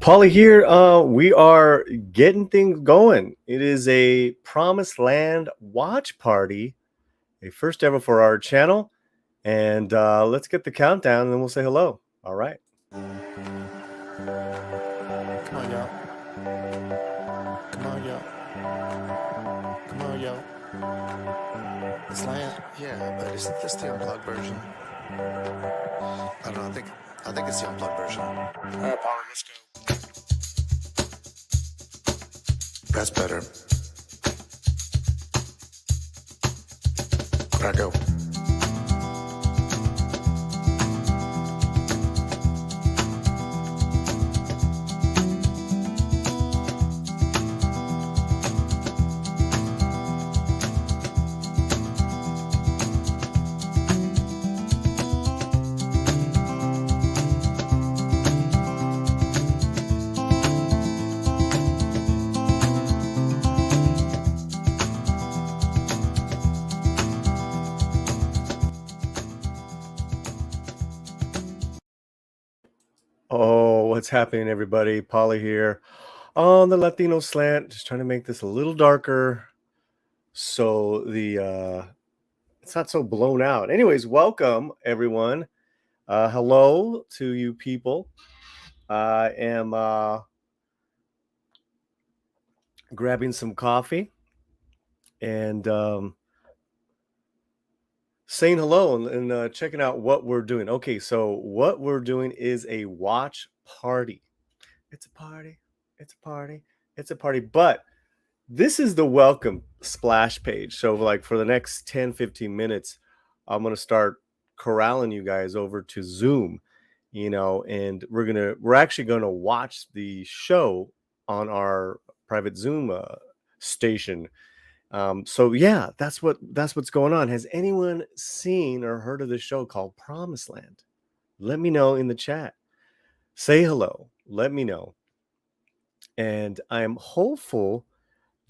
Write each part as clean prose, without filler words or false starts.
Paulie here. We are getting things going. It is a Promised Land watch party, a first ever for our channel. And let's get the countdown and then we'll say hello. All right. Come on, y'all. Come on, y'all. Come on, y'all. It's Land. Yeah, but isn't this the unplugged version? I don't know. I think it's the unplugged version. All right, Paulie, let's go. That's better. Gotta go. Oh, what's happening, everybody? Paulie here on the Latino Slant. Just trying to make this a little darker so it's not so blown out. Anyways, welcome, everyone. Hello to you people. I am grabbing some coffee and saying hello and checking out what we're doing. Okay, so what we're doing is a watch party. It's a party. It's a party. It's a party. But this is the welcome splash page. So like for the next 10, 15 minutes, I'm going to start corralling you guys over to Zoom, and we're actually going to watch the show on our private Zoom station. So yeah, that's what's going on. Has anyone seen or heard of this show called Promised Land? Let me know in the chat. Say hello. Let me know. And I'm hopeful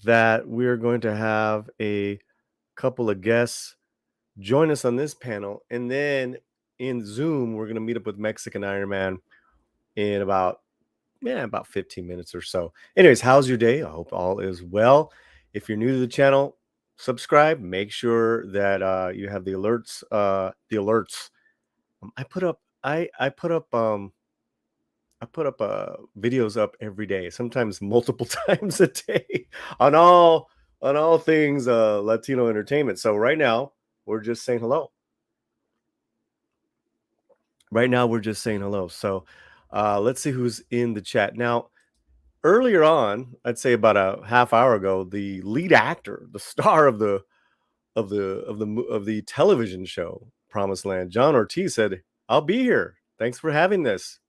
that we're going to have a couple of guests join us on this panel. And then in Zoom, we're going to meet up with Mexican Ironman in about 15 minutes or so. Anyways, how's your day? I hope all is well. If you're new to the channel, subscribe. Make sure that you have the alerts. I put up videos up every day, sometimes multiple times a day on all things Latino entertainment. So right now we're just saying hello. So let's see who's in the chat now. Earlier on, I'd say about a half hour ago, the lead actor, the star of the television show Promised Land, John Ortiz, said, "I'll be here. Thanks for having this."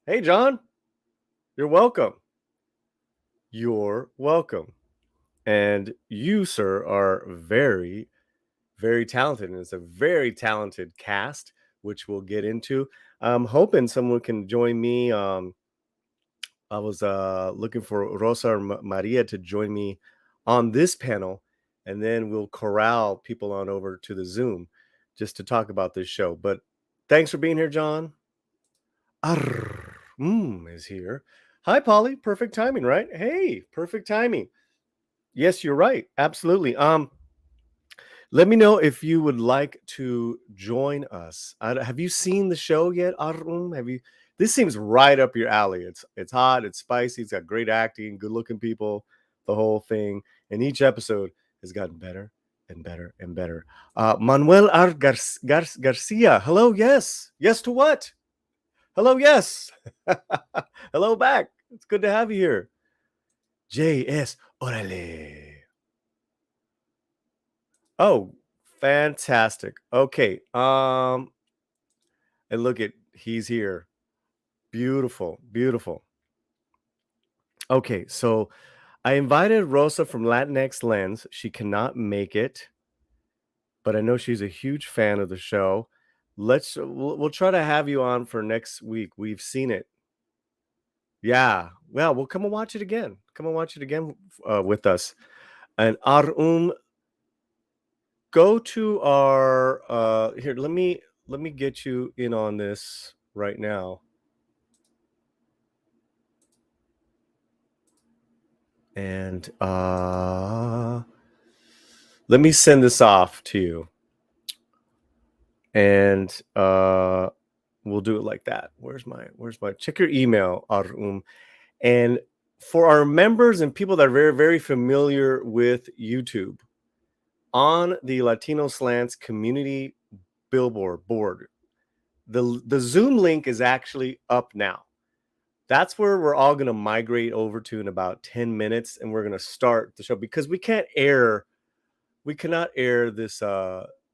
Hey, John, you're welcome. You're welcome. And you, sir, are very, very talented. And it's a very talented cast, which we'll get into. I'm hoping someone can join me. I was looking for Rosa or Maria to join me on this panel, and then we'll corral people on over to the Zoom just to talk about this show. But thanks for being here, John. Is here. Hi, Paulie. Perfect timing, right? Hey, perfect timing. Yes, you're right. Absolutely. Let me know if you would like to join us. Have you seen the show yet, Arum? Have you? This seems right up your alley. It's hot, it's spicy, it's got great acting, good-looking people, the whole thing. And each episode has gotten better and better and better. Manuel R. Garcia. Hello, yes. Yes to what? Hello, yes. Hello back. It's good to have you here. JS. Orale. Oh, fantastic. Okay. And look at he's here. Beautiful, beautiful. Okay, so I invited Rosa from Latinx Lens. She cannot make it, but I know she's a huge fan of the show. We'll try to have you on for next week. We've seen it. Yeah. Well, we'll come and watch it again. Come and watch it again with us. And go to our here. Let me get you in on this right now. And let me send this off to you. And we'll do it like that. Where's my check your email, Arum. And for our members and people that are very, very familiar with YouTube, on the Latino Slants community billboard board, the Zoom link is actually up now. That's where we're all going to migrate over to in about 10 minutes, and we're going to start the show because we cannot air this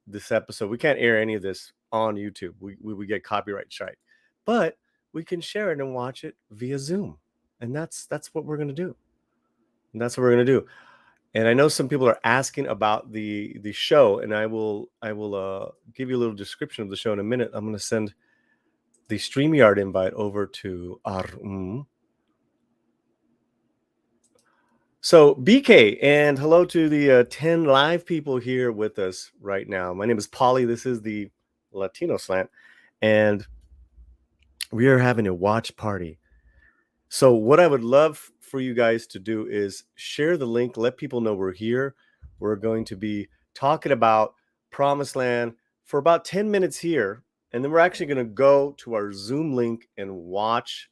this episode. We can't air any of this on YouTube. We get copyright strike, but we can share it and watch it via Zoom, and that's what we're going to do. And that's what we're going to do. And I know some people are asking about the show, and I will give you a little description of the show in a minute. I'm going to send the StreamYard invite over to Arum. So BK, and hello to the 10 live people here with us right now. My name is Paulie. This is the Latino Slant, and we are having a watch party. So what I would love for you guys to do is share the link, let people know we're here. We're going to be talking about Promised Land for about 10 minutes here, and then we're actually going to go to our Zoom link and watch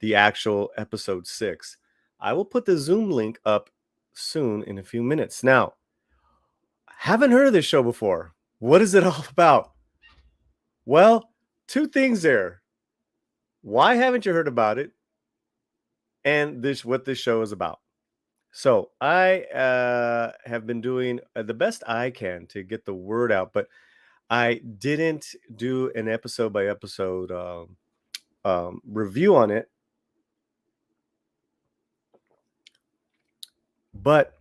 the actual episode 6. I will put the Zoom link up soon in a few minutes. Now, haven't heard of this show before. What is it all about? Well, two things there. Why haven't you heard about it? And what this show is about. So I have been doing the best I can to get the word out, but I didn't do an episode by episode review on it. But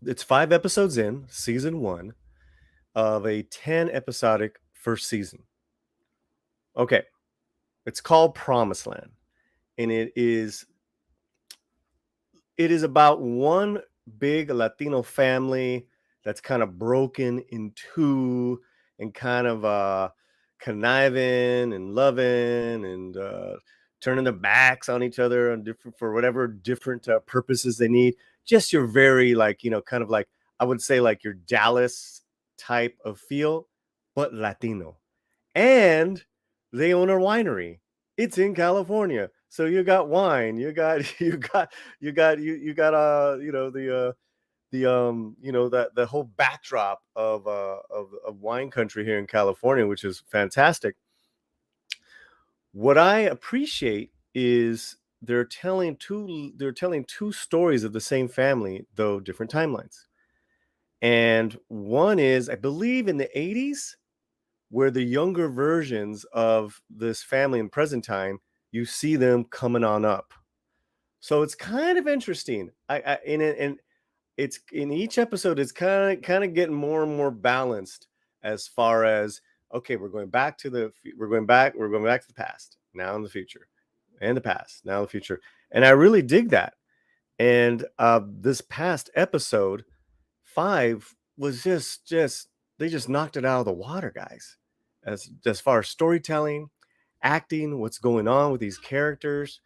it's 5 episodes in season 1 of a 10 episodic first season. Okay. It's called Promised Land, and it is about one big Latino family that's kind of broken in two and kind of conniving and loving and turning their backs on each other on for whatever different purposes they need. Just your very kind of like, I would say like your Dallas type of feel, but Latino. And they own a winery. It's in California. So you got wine, you got the the whole backdrop of wine country here in California, which is fantastic. What I appreciate is they're telling two stories of the same family, though different timelines. And one is, I believe, in the 80s, where the younger versions of this family in present time, you see them coming on up. So it's kind of interesting. And it's in each episode, it's kind of getting more and more balanced as far as, okay, we're going back to the past, now in the future, and the past, now in the future. And I really dig that. And this past episode 5 was just they just knocked it out of the water, guys. As far as storytelling, acting, what's going on with these characters.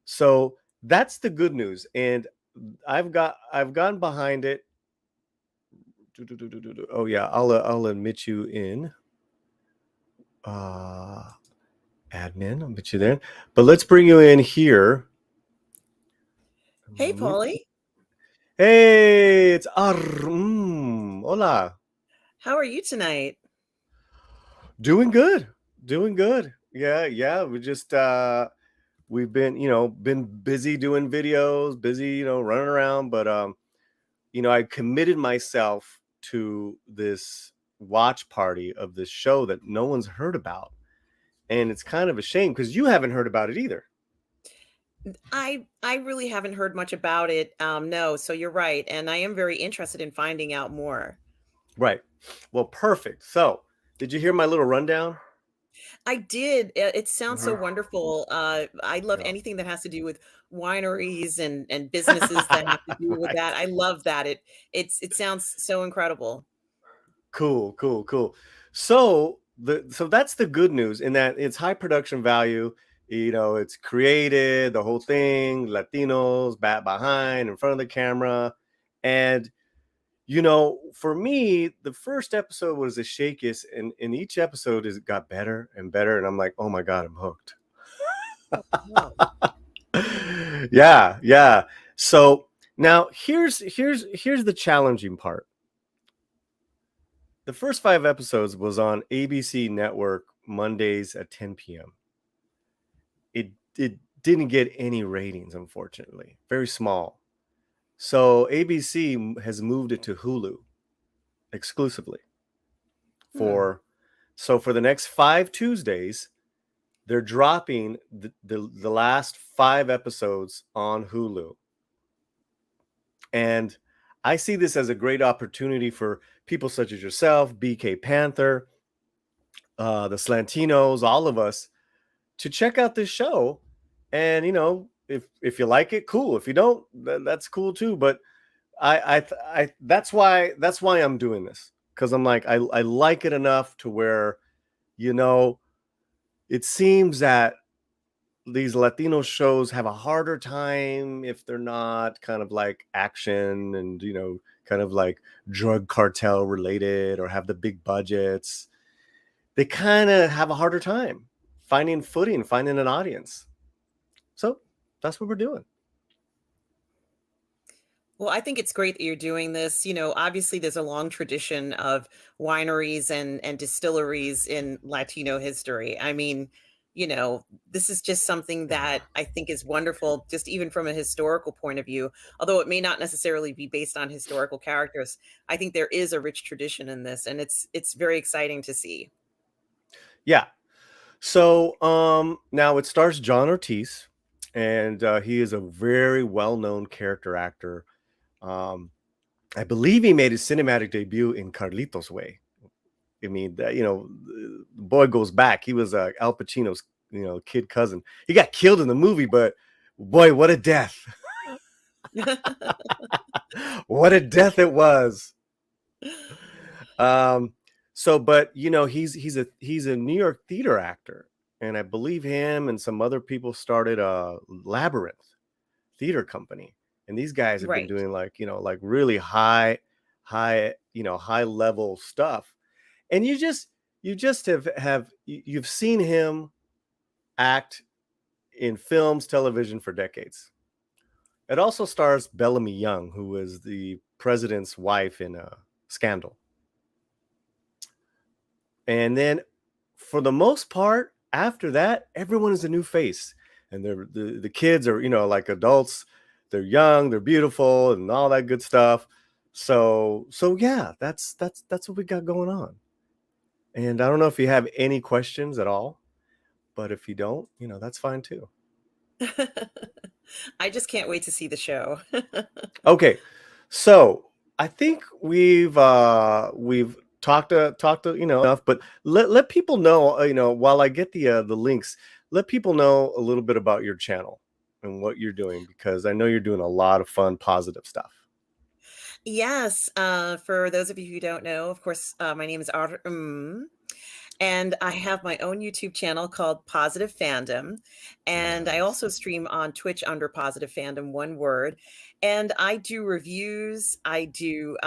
So that's the good news. And I've gone behind it. Oh yeah, I'll admit you in. Admin, I'll admit you there. But let's bring you in here. Hey, Paulie. Hey, it's hola. How are you tonight? Doing good. Yeah. We just we've been busy doing videos, busy, running around, but I committed myself to this watch party of this show that no one's heard about. And it's kind of a shame because you haven't heard about it either. I really haven't heard much about it. No, so you're right. And I am very interested in finding out more. Right. Well, perfect. So did you hear my little rundown? I did. It sounds so wonderful. I love anything that has to do with wineries and businesses that have to do with Right. that. I love that. It sounds so incredible. Cool. So that's the good news, in that it's high production value. It's created, the whole thing, Latinos, back behind, in front of the camera. And, for me, the first episode was the shakiest, and in each episode it got better and better. And I'm like, oh my God, I'm hooked. Oh, Yeah, yeah. So now here's the challenging part. The first 5 episodes was on ABC Network Mondays at 10 p.m. It didn't get any ratings, unfortunately. Very small. So ABC has moved it to Hulu exclusively. For the next 5 Tuesdays, they're dropping the last 5 episodes on Hulu. And I see this as a great opportunity for people such as yourself, BK Panther, the Slantinos, all of us, to check out this show. And if you like it, cool. If you don't, that's cool too. But I that's why I'm doing this, because I'm like, I like it enough to where it seems that these Latino shows have a harder time if they're not kind of like action and kind of like drug cartel related or have the big budgets. They kind of have a harder time finding footing, finding an audience. So that's what we're doing. well, I think it's great that you're doing this. Obviously, there's a long tradition of wineries and distilleries in Latino history. I mean, this is just something that I think is wonderful, just even from a historical point of view. Although it may not necessarily be based on historical characters, I think there is a rich tradition in this, and it's very exciting to see. Yeah. So now it stars John Ortiz, and he is a very well-known character actor. I believe he made his cinematic debut in Carlitos Way. I mean, the boy goes back. He was Al Pacino's, kid cousin. He got killed in the movie, but boy, what a death! What a death it was. So, but he's a New York theater actor, and I believe him and some other people started a Labyrinth theater company, and these guys have been Right. doing like really high level stuff. And you've seen him act in films, television for decades. It also stars Bellamy Young, who was the president's wife in Scandal. And then for the most part, after that, everyone is a new face. And the kids are, like adults. They're young, they're beautiful, and all that good stuff. So yeah, that's what we got going on. And I don't know if you have any questions at all, but if you don't, that's fine too. I just can't wait to see the show. Okay. So I think we've talked enough, but let people know, while I get the links, let people know a little bit about your channel and what you're doing, because I know you're doing a lot of fun, positive stuff. Yes, for those of you who don't know, of course, my name is Arm, and I have my own YouTube channel called Positive Fandom, and I also stream on Twitch under Positive Fandom, one word. And I do reviews, I do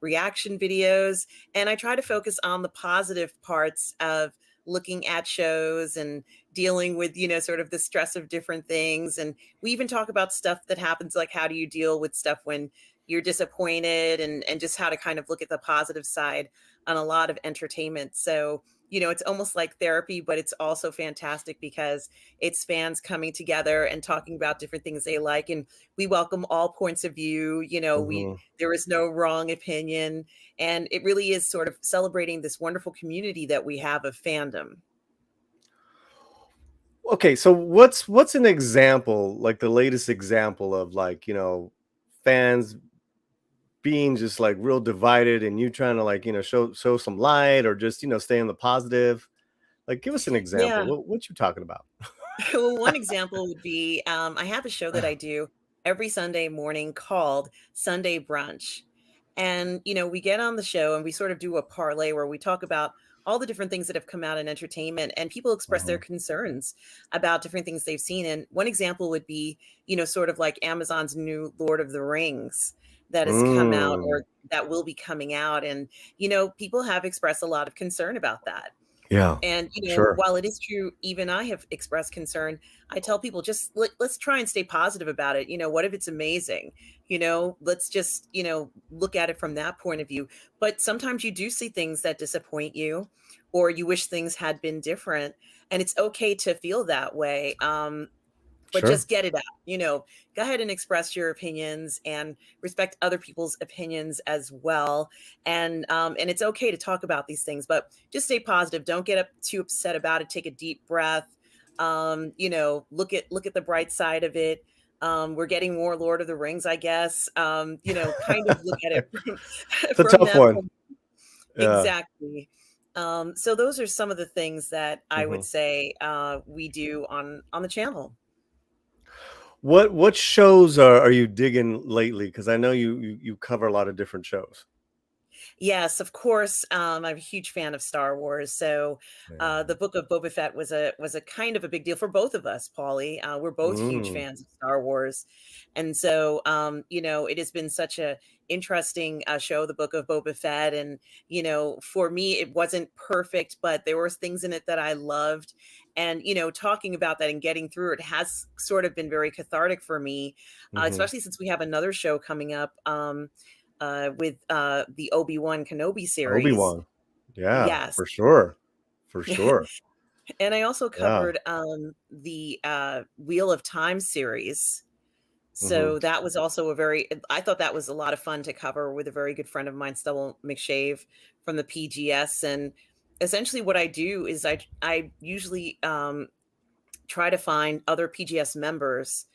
reaction videos, and I try to focus on the positive parts of looking at shows and dealing with, sort of the stress of different things. And we even talk about stuff that happens, like how do you deal with stuff when you're disappointed, and just how to kind of look at the positive side on a lot of entertainment. So, it's almost like therapy, but it's also fantastic because it's fans coming together and talking about different things they like. And we welcome all points of view. There is no wrong opinion. And it really is sort of celebrating this wonderful community that we have of fandom. Okay, so what's an example, like the latest example of like, fans being just like real divided, and you trying to like, show some light, or just, stay in the positive? Like, give us an example. Yeah. What you talking about? Well, one example would be I have a show that I do every Sunday morning called Sunday Brunch. And, we get on the show and we sort of do a parlay where we talk about all the different things that have come out in entertainment, and people express their concerns about different things they've seen. And one example would be, sort of like Amazon's new Lord of the Rings that has come out, or that will be coming out. And, people have expressed a lot of concern about that. Yeah. And, Sure. while it is true, even I have expressed concern, I tell people just let's try and stay positive about it. What if it's amazing? Let's just, look at it from that point of view. But sometimes you do see things that disappoint you, or you wish things had been different. And it's okay to feel that way. But Sure. just get it out, go ahead and express your opinions and respect other people's opinions as well. And it's okay to talk about these things, but just stay positive. Don't get too upset about it. Take a deep breath. Look at the bright side of it. We're getting more Lord of the Rings, I guess. Kind of look at it It's a from tough that one. point. Yeah. Exactly. So those are some of the things that I would say we do on the channel. What shows are you digging lately? Because I know you cover a lot of different shows. Yes, of course. I'm a huge fan of Star Wars. So the book of Boba Fett was a kind of a big deal for both of us, Paulie. We're both huge fans of Star Wars. And so it has been such a interesting show, the book of Boba Fett. And, for me, it wasn't perfect, but there were things in it that I loved. And, talking about that and getting through it has sort of been very cathartic for me, especially since we have another show coming up. With the Obi-Wan Kenobi series. Obi-Wan. Yeah, Yes. for sure. For sure. And I also Yeah. covered the Wheel of Time series. So that was also I thought that was a lot of fun to cover with a very good friend of mine, Stubble McShave from the PGS. And essentially what I do is I usually try to find other PGS members,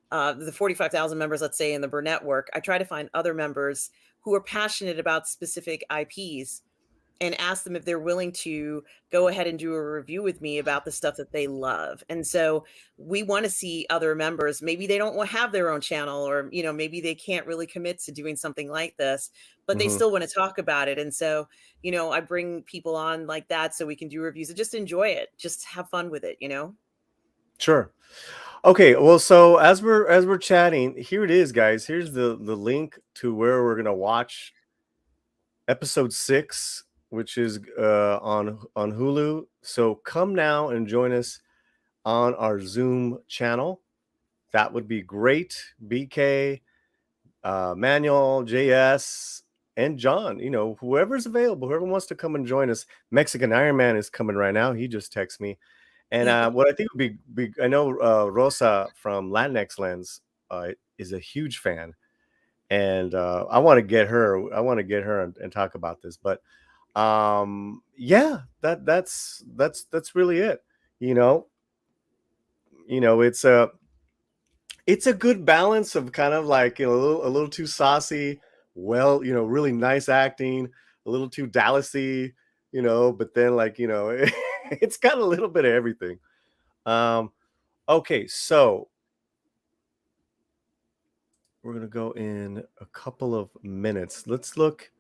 the 45,000 members, let's say, in the Burnett work. I try to find other members who are passionate about specific IPs and ask them if they're willing to go ahead and do a review with me about the stuff that they love. And so we want to see other members. Maybe they don't have their own channel, or, maybe they can't really commit to doing something like this, but they still want to talk about it. And so, I bring people on like that so we can do reviews and just enjoy it. Just have fun with it, Sure. Okay, well, so as we're chatting, here it is, guys. Here's the link to where we're gonna watch episode 6, which is on Hulu. So come now and join us on our Zoom channel. That would be great. BK, Manuel, JS, and John. Whoever's available, whoever wants to come and join us. Mexican Ironman is coming right now. He just texted me. And what I think would be I know Rosa from Latinx Lens is a huge fan, and I want to get her. I want to get her and talk about this. But yeah, that's really it. It's a good balance of kind of like a little too saucy, well, really nice acting, a little too Dallasy, but then it's got a little bit of everything. Okay, so we're gonna go in a couple of minutes. Let's look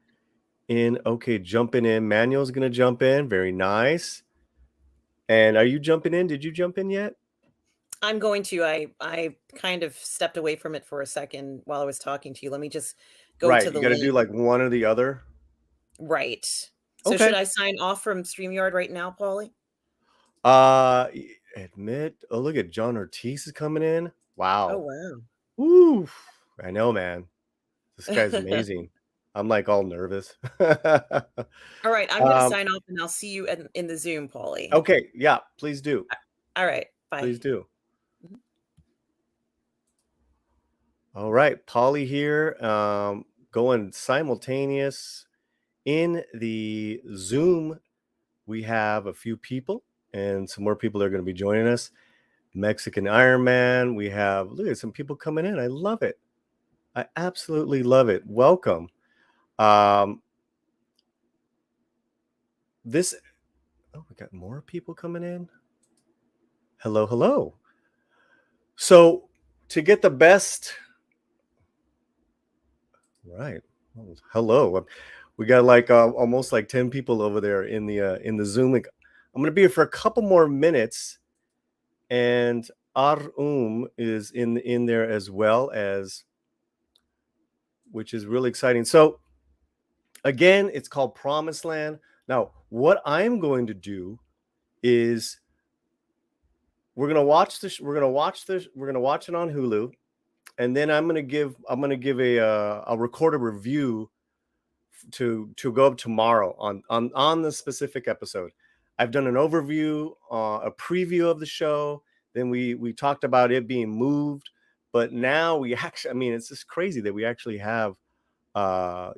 in. Okay, jumping in. Manuel's gonna jump in. Very nice. And are you jumping in? Did you jump in yet? I'm going to. I kind of stepped away from it for a second while I was talking to you. Let me just go to the You got to link. do like one or the other. Right. So Okay. should I sign off from StreamYard right now, Paulie? Admit. Oh, look at John Ortiz is coming in. Wow. Oh, wow. Woo. I know, man. This guy's amazing. I'm like all nervous. All right. I'm going to sign off and I'll see you in the Zoom, Paulie. Okay. Yeah, please do. All right. Bye. Please do. All right. Paulie here. Going simultaneous in the Zoom. We have a few people and some more people are going to be joining us. Mexican Ironman. We have, look at some people coming in. I love it. I absolutely love it. Welcome. We got more people coming in. Hello. So to get the best, right. Hello. We got like almost like 10 people over there in the Zoom link. I'm gonna be here for a couple more minutes, and is in there as well, as which is really exciting. So again, it's called Promised Land. Now, what I'm going to do is we're gonna watch this. We're gonna watch it on Hulu, and then I'm gonna give I'll record a review to go up tomorrow on the specific episode. I've done an overview, a preview of the show. Then we talked about it being moved, but now we actually, I mean, it's just crazy that we actually have the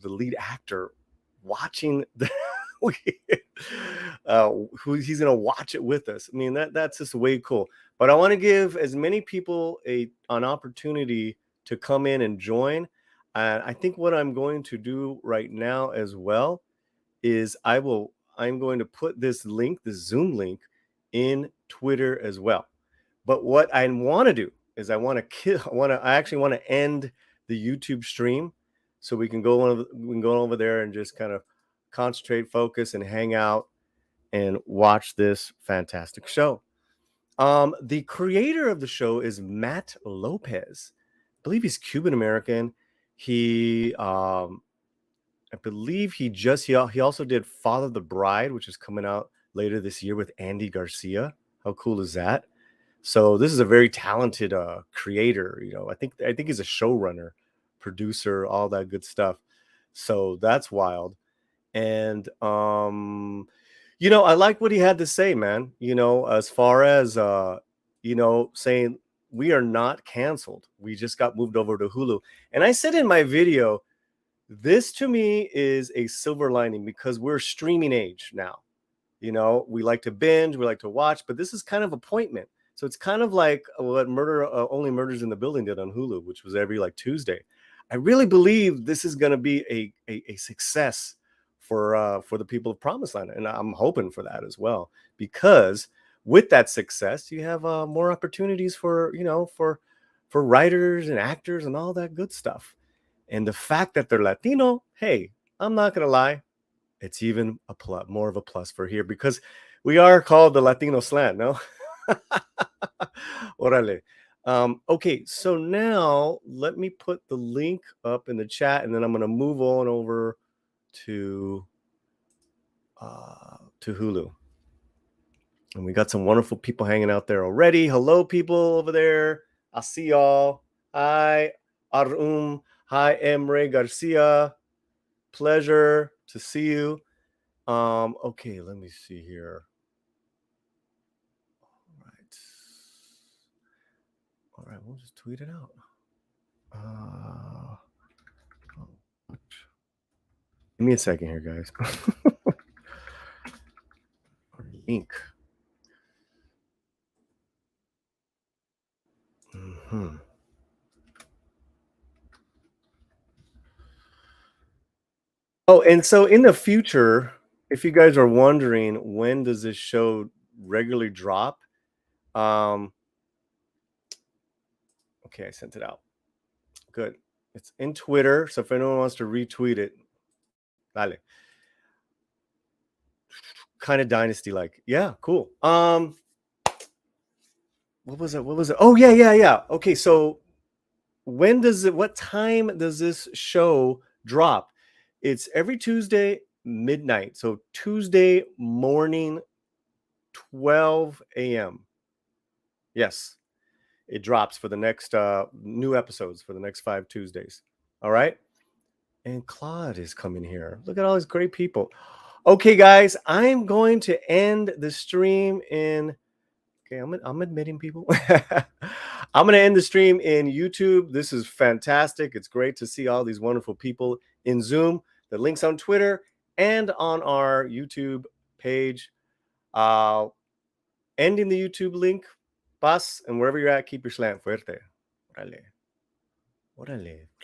lead actor watching the who he's gonna watch it with us. I mean, that's just way cool. But I want to give as many people an opportunity to come in and join. And I think what I'm going to do right now as well is I'm going to put this link, the Zoom link, in Twitter as well. But what I want to do is I actually want to end the YouTube stream so we can go over there and just kind of concentrate, focus, and hang out and watch this fantastic show. The creator of the show is Matt Lopez. I believe he's Cuban American. I believe he also did Father the Bride, which is coming out later this year with Andy Garcia. How cool is that? So this is a very talented creator. I think he's a showrunner, producer, all that good stuff. So that's wild. And I like what he had to say, man. As far as saying we are not canceled. We just got moved over to Hulu. And I said in my video, this to me is a silver lining because we're streaming age now. We like to binge, we like to watch, but this is kind of appointment. So it's kind of like what Only Murders in the Building did on Hulu, which was every like Tuesday. I really believe this is going to be a success for the people of Promised Land, and I'm hoping for that as well, because with that success, you have more opportunities for writers and actors and all that good stuff. And the fact that they're Latino, hey, I'm not gonna lie, it's even more of a plus for here, because we are called the Latino Slant, no? Orale. Okay, so now let me put the link up in the chat, and then I'm gonna move on over to Hulu. And we got some wonderful people hanging out there already. Hello, people over there. I see y'all. Hi, Arum. Hi, Emre Garcia. Pleasure to see you. Okay, let me see here. All right, we'll just tweet it out. Give me a second here, guys. Ink. Mm-hmm. Oh, and so in the future, if you guys are wondering when does this show regularly drop, okay, I sent it out. Good. It's in Twitter, so if anyone wants to retweet it, dale. Kind of dynasty like. Yeah, cool. What was it? Oh, yeah. Okay, so what time does this show drop? It's every Tuesday midnight. So Tuesday morning, 12 a.m. Yes, it drops for the next new episodes for the next 5 Tuesdays. All right. And Claude is coming here. Look at all these great people. Okay, guys, I'm going to end the stream in. Okay, I'm admitting people. I'm going to end the stream in YouTube. This is fantastic. It's great to see all these wonderful people in Zoom. The link's on Twitter and on our YouTube page. Ending the YouTube link. Paz, and wherever you're at, keep your slant fuerte. Órale. Órale.